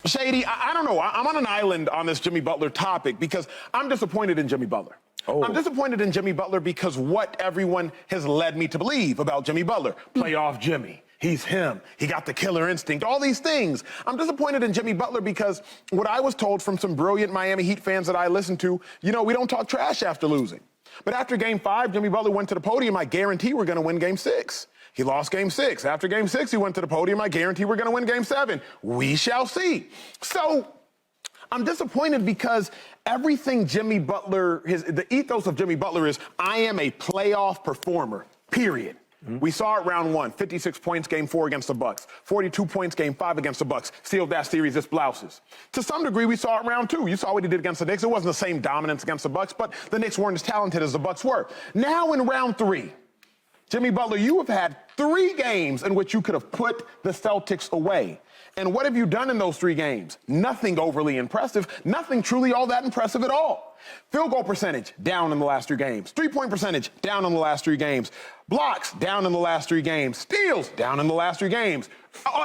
Shady, I don't know. I'm on an island on this Jimmy Butler topic because I'm disappointed in Jimmy Butler. Oh. I'm disappointed in Jimmy Butler because what everyone has led me to believe about Jimmy Butler. Playoff Jimmy. He's him. He got the killer instinct. All these things. I'm disappointed in Jimmy Butler because what I was told from some brilliant Miami Heat fans that I listen to, you know, we don't talk trash after losing. But after Game 5, Jimmy Butler went to the podium. I guarantee we're going to win Game 6. He lost Game 6. After Game 6, he went to the podium. I guarantee we're going to win Game 7. We shall see. So I'm disappointed because everything Jimmy Butler, the ethos of Jimmy Butler is, I am a playoff performer, period. Mm-hmm. We saw it round 1, 56 points, Game 4 against the Bucks. 42 points, Game 5 against the Bucks. Sealed that series, this blouses. To some degree, we saw it round 2. You saw what he did against the Knicks. It wasn't the same dominance against the Bucks, but the Knicks weren't as talented as the Bucks were. Now in round 3, Jimmy Butler, you have had 3 games in which you could have put the Celtics away. And what have you done in those 3 games? Nothing overly impressive, nothing truly all that impressive at all. Field goal percentage, down in the last 3 games. 3-point percentage, down in the last 3 games. Blocks, down in the last 3 games. Steals, down in the last 3 games.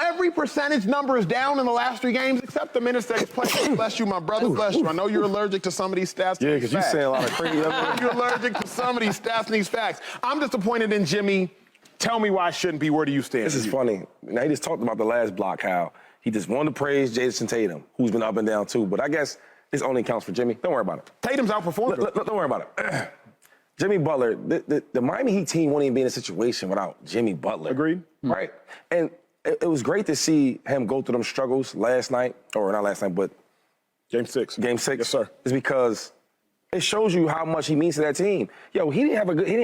Every percentage number is down in the last 3 games except the minutes that he's played. Bless you, my brother, bless you. I know you're allergic to some of these stats. Yeah, because you say a lot of crazy. You're allergic to some of these stats and these facts. I'm disappointed in Jimmy. Tell me why I shouldn't be. Where do you stand? This is funny. Now, he just talked about the last block, how he just wanted to praise Jason Tatum, who's been up and down too. But I guess this only counts for Jimmy. Don't worry about it. Tatum's outperformed. Don't worry about it. Jimmy Butler, the Miami Heat team won't even be in a situation without Jimmy Butler. Agreed. Right? And it was great to see him go through them struggles last night, or not last night, but Game 6. Game 6. Yes, sir. Is because it shows you how much he means to that team. Yo, he didn't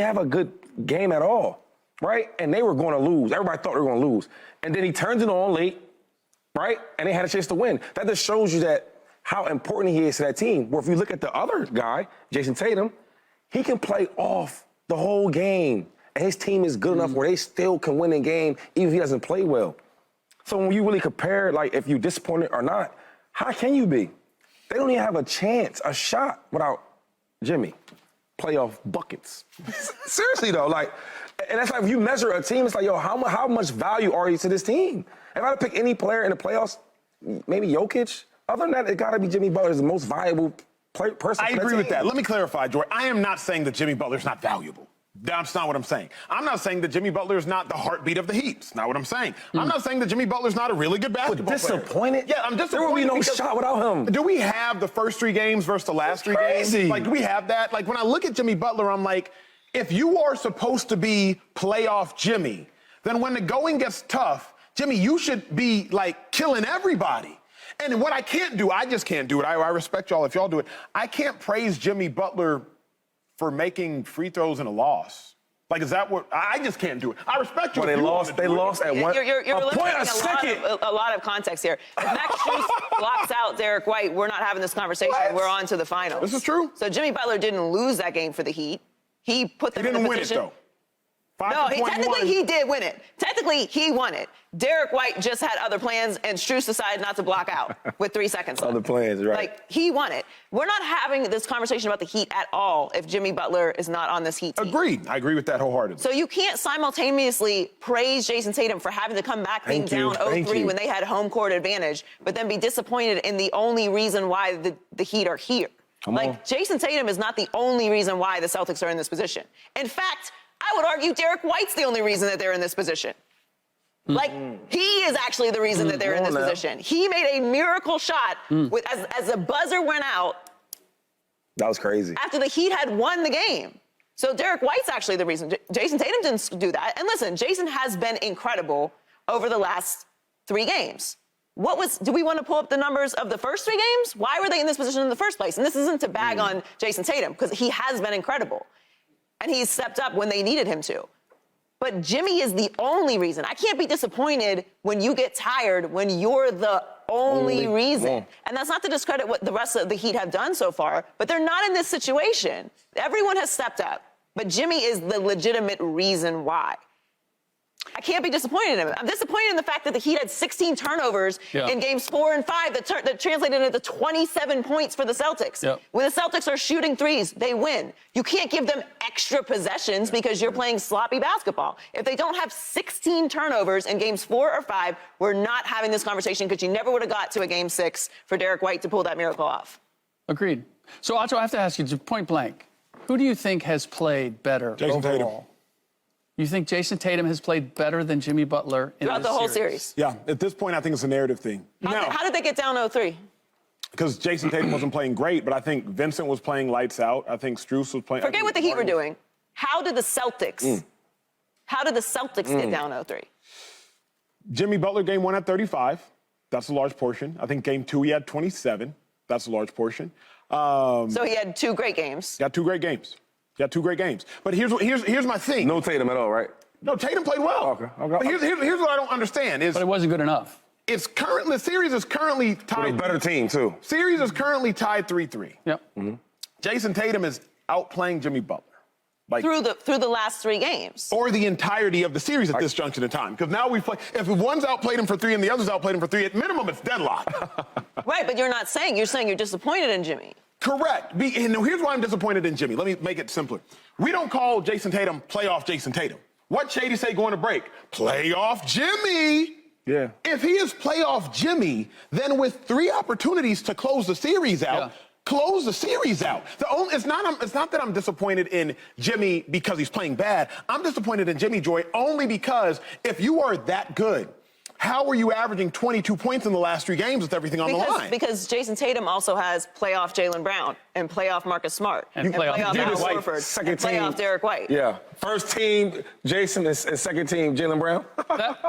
have a good game at all, right? And they were going to lose. Everybody thought they were going to lose. And then he turns it on late, right? And they had a chance to win. That just shows you that how important he is to that team. Where if you look at the other guy, Jason Tatum, he can play off the whole game. And his team is good enough where they still can win a game even if he doesn't play well. So when you really compare, like, if you're disappointed or not, how can you be? They don't even have a chance, a shot without Jimmy. Playoff buckets. Seriously, though, like, and that's like if you measure a team, it's like, yo, how much value are you to this team? If I had to pick any player in the playoffs, maybe Jokic. Other than that, it got to be Jimmy Butler is the most valuable person. I agree with that. Let me clarify, Joy. I am not saying that Jimmy Butler's not valuable. That's not what I'm saying. I'm not saying that Jimmy Butler is not the heartbeat of the Heat. That's not what I'm saying. I'm not saying that Jimmy Butler's not a really good basketball player. Disappointed? Yeah, I'm disappointed. There will be no shot without him. Do we have the first 3 games versus the last 3 games? Like, do we have that? Like, when I look at Jimmy Butler, I'm like, if you are supposed to be playoff Jimmy, then when the going gets tough, Jimmy, you should be, like, killing everybody. And what I can't do, I just can't do it. I respect y'all if y'all do it. I can't praise Jimmy Butler for making free throws in a loss. Like, is that what? I just can't do it. I respect you. Well, they lost at one. You're a point a second. A lot of context here. If Max Strus blocks out Derek White, we're not having this conversation. What? We're on to the finals. This is true. So Jimmy Butler didn't lose that game for the Heat. He put them in a position. He didn't win it, though. No, technically he did win it. Technically he won it. Derek White just had other plans, and Strus decided not to block out with 3 seconds left. Other plans, right? Like, he won it. We're not having this conversation about the Heat at all if Jimmy Butler is not on this Heat team. Agreed. I agree with that wholeheartedly. So you can't simultaneously praise Jason Tatum for having to come back being down 0-3 when they had home court advantage, but then be disappointed in the only reason why the Heat are here. Jason Tatum is not the only reason why the Celtics are in this position. In fact, I would argue Derek White's the only reason that they're in this position. Like, he is actually the reason that they're in this position. He made a miracle shot as the buzzer went out. That was crazy. After the Heat had won the game. So Derek White's actually the reason. Jason Tatum didn't do that. And listen, Jason has been incredible over the last 3 games. Do we want to pull up the numbers of the first 3 games? Why were they in this position in the first place? And this isn't to bag on Jason Tatum, because he has been incredible. And he's stepped up when they needed him to. But Jimmy is the only reason. I can't be disappointed when you get tired when you're the only reason. And that's not to discredit what the rest of the Heat have done so far, but they're not in this situation. Everyone has stepped up, but Jimmy is the legitimate reason why. I can't be disappointed in him. I'm disappointed in the fact that the Heat had 16 turnovers in games 4 and 5 that translated into 27 points for the Celtics. Yep. When the Celtics are shooting threes, they win. You can't give them extra possessions because you're playing sloppy basketball. If they don't have 16 turnovers in games 4 or 5, we're not having this conversation because you never would have got to a game 6 for Derek White to pull that miracle off. Agreed. So, Acho, I have to ask you, point blank, who do you think has played better Jason overall? Tatum. You think Jason Tatum has played better than Jimmy Butler Throughout the whole series? Yeah, at this point, I think it's a narrative thing. How did they get down 0-3? Because Jason Tatum wasn't playing great, but I think Vincent was playing lights out. I think Strus was playing. Forget what the Heat were doing. How did the Celtics get down 0-3? Jimmy Butler, game 1 had 35. That's a large portion. I think game 2, he had 27. That's a large portion. So he had 2 great games. Got 2 great games. Got 2 great games. But here's my thing. No Tatum at all, right? No, Tatum played well. Okay. But here's what I don't understand is But it wasn't good enough. the series is currently tied. With a better team, too. Series is currently tied 3-3. Yep. Jason Tatum is outplaying Jimmy Butler. Like, Through the last 3 games. or the entirety of the series at this junction in time. Because now we play, if one's outplayed him for 3 and the other's outplayed him for 3, at minimum it's deadlock. Right, but you're saying you're disappointed in Jimmy. Correct. And here's why I'm disappointed in Jimmy. Let me make it simpler. We don't call Jason Tatum playoff Jason Tatum. What Shady say going to break? Playoff Jimmy. Yeah. If he is playoff Jimmy, then with 3 opportunities to close the series out, close the series out. It's not that I'm disappointed in Jimmy because he's playing bad. I'm disappointed in Jimmy, Joy, only because if you are that good, how are you averaging 22 points in the last 3 games with everything on the line? Because Jason Tatum also has playoff Jaylen Brown and playoff Marcus Smart And playoff Al Horford second and playoff team. Derek White. Yeah. First team, Jason, and second team, Jaylen Brown.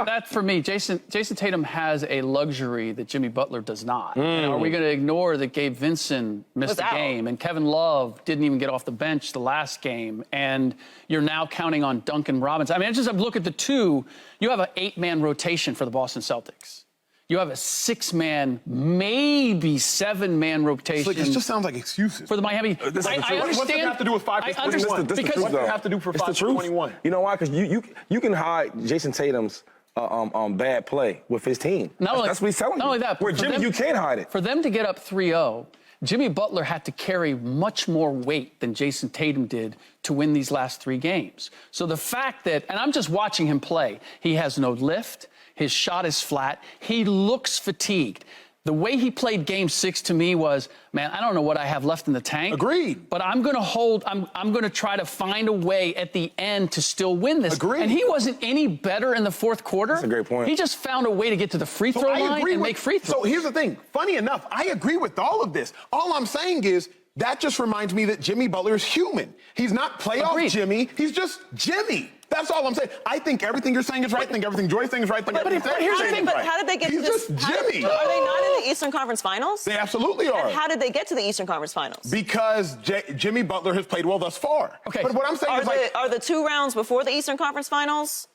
that for me, Jason Tatum has a luxury that Jimmy Butler does not. And are we going to ignore that Gabe Vincent missed a game and Kevin Love didn't even get off the bench the last game, and you're now counting on Duncan Robinson? I mean, I look at the 2. You have an 8-man rotation for the Boston Celtics. You have a 6-man, maybe 7-man rotation. It just sounds like excuses. For the Miami. I understand. What's it have to do with 5 for 21? This Because what does it have to do for 5 for 21? You know why? Because you can hide Jason Tatum's bad play with his team. That's what he's telling you. Not only that, where Jimmy, you can't hide it. For them to get up 3-0, Jimmy Butler had to carry much more weight than Jason Tatum did to win these last 3 games. So the fact that, and I'm just watching him play, he has no lift, his shot is flat, he looks fatigued. The way he played game 6 to me was, man, I don't know what I have left in the tank. Agreed. But I'm going to try to find a way at the end to still win this. Agreed. And he wasn't any better in the 4th quarter. That's a great point. He just found a way to get to the free throw line and make free throws. So here's the thing. Funny enough, I agree with all of this. All I'm saying is that just reminds me that Jimmy Butler is human. He's not playoff Jimmy. He's just Jimmy. That's all I'm saying. I think everything you're saying is right. I think everything Joy's saying is right. But here's the thing. But how did they get to this? He's just Jimmy. Are they not in the Eastern Conference Finals? They absolutely are. And how did they get to the Eastern Conference Finals? Because Jimmy Butler has played well thus far. Okay. But what I'm saying is are the 2 rounds before the Eastern Conference Finals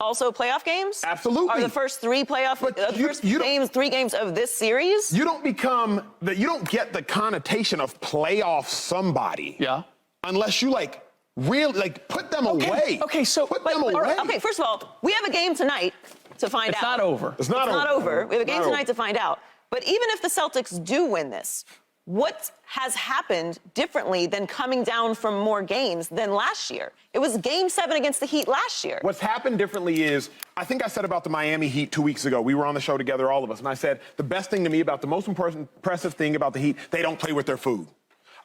also playoff games? Absolutely. Are the first 3 playoff games 3 games of this series? You don't get the connotation of playoff somebody. Yeah. Unless you put them away. Okay, so put them away. Okay, first of all, we have a game tonight to find out. It's not over. It's not over. We have a game tonight to find out. But even if the Celtics do win this, what has happened differently than coming down from more games than last year? It was game 7 against the Heat last year. What's happened differently is, I think I said about the Miami Heat 2 weeks ago. We were on the show together, all of us, and I said the best thing to me about the most impressive thing about the Heat, they don't play with their food.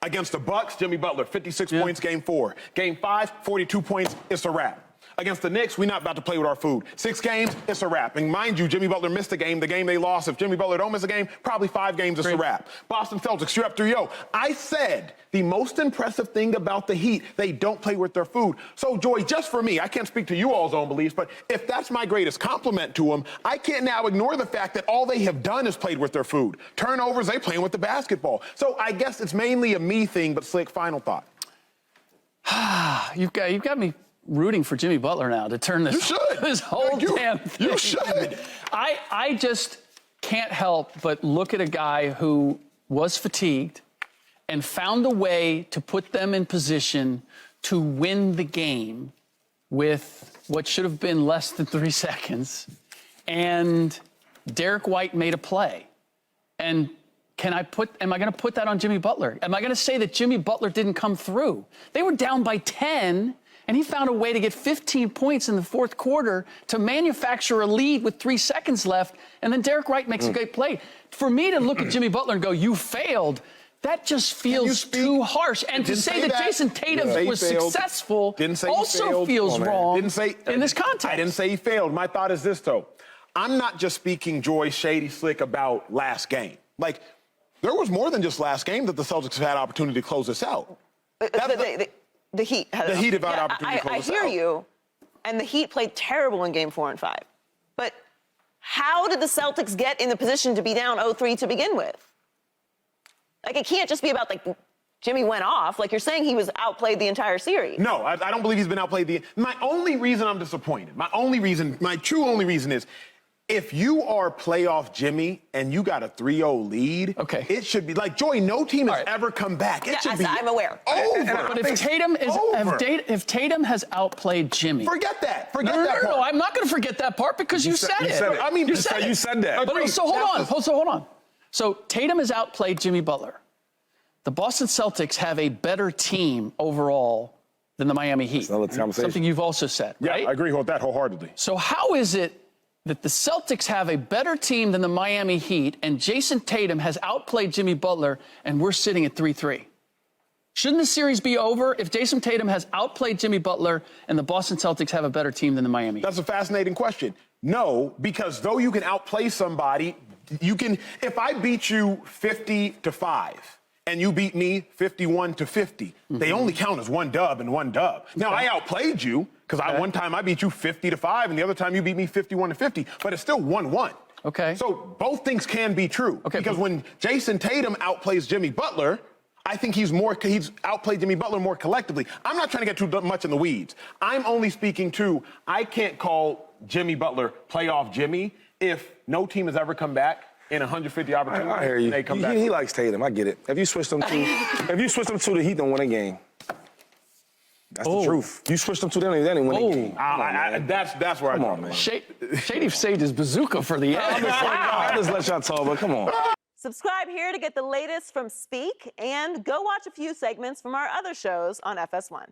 Against the Bucks, Jimmy Butler, 56 points, game 4. Game 5, 42 points, it's a wrap. Against the Knicks, we're not about to play with our food. 6 games, it's a wrap. And mind you, Jimmy Butler missed a game, the game they lost. If Jimmy Butler don't miss a game, probably 5 games, it's a wrap. Boston Celtics, you're up 3-0. I said the most impressive thing about the Heat, they don't play with their food. So, Joy, just for me, I can't speak to you all's own beliefs, but if that's my greatest compliment to them, I can't now ignore the fact that all they have done is played with their food. Turnovers, they playing with the basketball. So I guess it's mainly a me thing, but Slick, final thought. You've got me rooting for Jimmy Butler now to turn this whole damn thing. You should. I just can't help but look at a guy who was fatigued and found a way to put them in position to win the game with what should have been less than 3 seconds, and Derek White made a play. And am I going to put that on Jimmy Butler? Am I going to say that Jimmy Butler didn't come through? They were down by 10, and he found a way to get 15 points in the fourth quarter to manufacture a lead with 3 seconds left, and then Derek White makes a great play. For me to look at Jimmy Butler and go, you failed, that just feels too harsh. And to say that Jason Tatum was successful also feels wrong in this context. I didn't say he failed. My thought is this, though. I'm not just speaking Joy, shady, slick about last game. Like, there was more than just last game that the Celtics have had opportunity to close this out. The Heat had the Heat have had opportunity to close this out. I hear you, and the Heat played terrible in Game 4 and 5. But how did the Celtics get in the position to be down 0-3 to begin with? Like, it can't just be about, like, Jimmy went off. Like, you're saying he was outplayed the entire series. No, I don't believe he's been outplayed. My only reason I'm disappointed, my true only reason is, if you are playoff Jimmy and you got a 3-0 lead, it should be like, Joy, no team has ever come back. It should be I'm aware. over. But if Tatum has outplayed Jimmy. Forget that. No, I'm not going to forget that part because you said it. I mean, you said that. But so hold on. So Tatum has outplayed Jimmy Butler. The Boston Celtics have a better team overall than the Miami Heat. Something you've also said, right? Yeah, I agree with that wholeheartedly. So how is it that the Celtics have a better team than the Miami Heat and Jason Tatum has outplayed Jimmy Butler and we're sitting at 3-3? Shouldn't the series be over if Jason Tatum has outplayed Jimmy Butler and the Boston Celtics have a better team than the Miami Heat? That's a fascinating question. No, because though you can outplay somebody, you can, if I beat you 50-5 and you beat me 51-50, they only count as one dub and one dub. Now, I outplayed you because one time I beat you 50-5 and the other time you beat me 51-50, but it's still 1-1. Okay. So both things can be true. Okay. Because when Jason Tatum outplays Jimmy Butler, I think he's outplayed Jimmy Butler more collectively. I'm not trying to get too much in the weeds. I'm only speaking to, I can't call Jimmy Butler playoff Jimmy if no team has ever come back in 150 opportunities. I hear you. They come back. He likes Tatum. I get it. If you switch them to, the Heat don't win a game. That's the truth. You switch them to them, they didn't win a game. That's where Come on, man. Shady saved his bazooka for the end. I just let y'all talk, but come on. Subscribe here to get the latest from Speak, and go watch a few segments from our other shows on FS1.